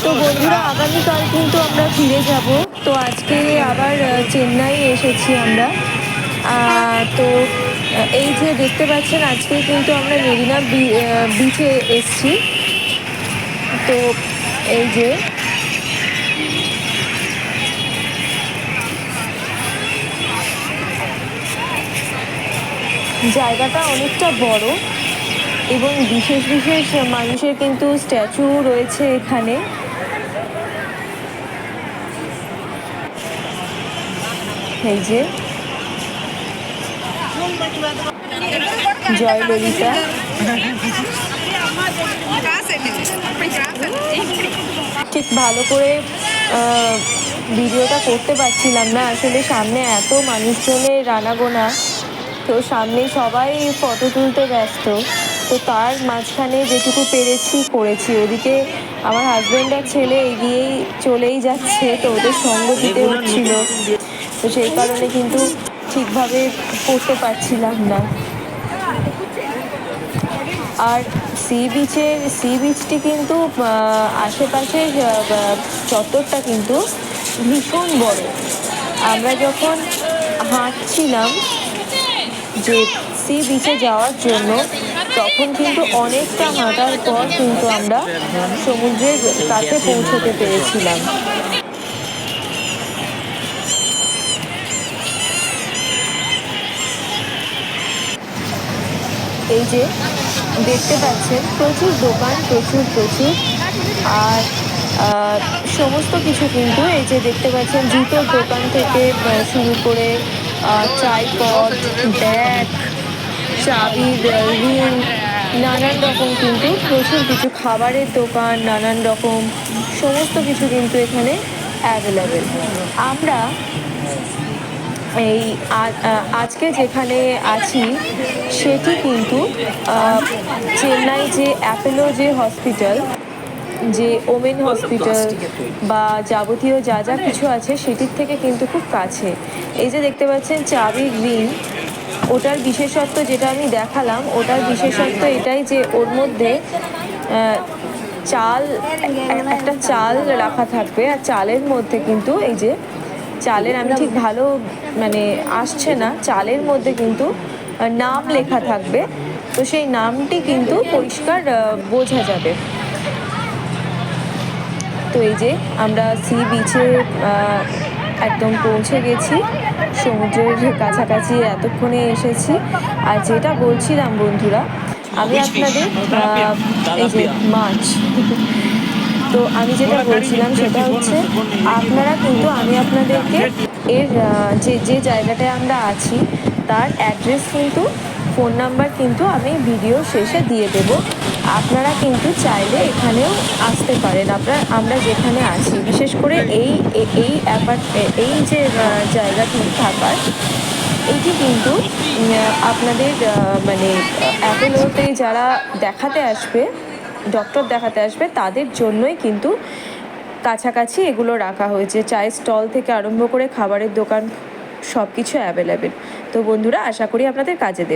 তো বন্ধুরা, আগামীকাল কিন্তু আমরা ফিরে যাব। তো আজকে আবার চেন্নাই এসেছি আমরা। তো এই যে দেখতে পাচ্ছেন, আজকে কিন্তু আমরা মেরিনা বিচে এসছি। তো এই যে জায়গাটা অনেকটা বড় এবং বিশেষ বিশেষ মানুষের কিন্তু স্ট্যাচু রয়েছে এখানে। এই যে জয় ললিতা। ঠিক ভালো করে ভিডিওটা করতে পারছিলাম না, আসলে সামনে এত মানুষজনের রানাগোনা। তো সামনে সবাই ফটো তুলতে ব্যস্ত, তো তার মাঝখানে যেটুকু পেরেছি করেছি। ওদিকে আমার হাজব্যান্ড আর ছেলে এগিয়েই চলেই যাচ্ছে, তো ওদের সঙ্গ দিতে হচ্ছিল, তো সেই কারণে কিন্তু ঠিকভাবে করতে পারছিলাম না। আর সি বিচটি কিন্তু আশেপাশে চত্বরটা কিন্তু ভীষণ বড়। আমরা যখন হাঁটছিলাম যে সি বিচে যাওয়ার জন্য, তখন কিন্তু অনেকটা হাঁটার পর কিন্তু আমরা সমুদ্রের কাছে পৌঁছতে পেরেছিলাম। এই যে দেখতে পাচ্ছেন, প্রচুর দোকান, প্রচুর আর সমস্ত কিছু কিন্তু এই যে দেখতে পাচ্ছেন, জুতোর দোকান থেকে শুরু করে ট্রাইপড, ব্যাগ, চাবির রিং, নানান রকম কিন্তু প্রচুর কিছু, খাবারের দোকান, নানান রকম সমস্ত কিছু কিন্তু এখানে অ্যাভেলেবেল। আমরা এই আজকে যেখানে আছি সেটি কিন্তু চেন্নাই যে অ্যাপোলো যে হসপিটাল, যে ওমেন হসপিটাল বা যাবতীয় যা যা কিছু আছে সেটির থেকে কিন্তু খুব কাছে। এই যে দেখতে পাচ্ছেন চাবির রিং, ওটার বিশেষত্ব যেটা আমি দেখালাম, ওটার বিশেষত্ব এটাই যে ওর মধ্যে একটা চাল রাখা থাকবে, আর চালের মধ্যে কিন্তু এই যে চালের, আমি ঠিক ভালো আসছে না, চালের মধ্যে কিন্তু নাম লেখা থাকবে, তো সেই নামটি কিন্তু পরিষ্কার বোঝা যাবে। তো এই যে আমরা সি বিচে একদম পৌঁছে গেছি, সমুদ্রের কাছাকাছি এতক্ষণে এসেছি। আর যেটা বলছিলাম বন্ধুরা, আমি আপনাদের এই যে মাছ তো আমি যেটা বলছিলাম সেটা হচ্ছে, আপনারা কিন্তু আমি আপনাদেরকে এর যে জায়গাটায় আমরা আছি তার অ্যাড্রেস কিন্তু, ফোন নাম্বার কিন্তু আমি ভিডিও শেষে দিয়ে দেব। আপনারা কিন্তু চাইলে এখানেও আসতে পারেন। আমরা যেখানে আছি, বিশেষ করে এই যে জায়গাটি থাকার, এইটি কিন্তু আপনাদের অ্যাপোলোতে যারা দেখাতে আসবে, ডক্টর দেখাতে আসবে, তাদের জন্যই কিন্তু কাছাকাছি এগুলো রাখা হয়েছে। চায়ের স্টল থেকে আরম্ভ করে খাবারের দোকান সব কিছু অ্যাভেলেবেল। তো বন্ধুরা, আশা করি আপনাদের কাজে দেবে।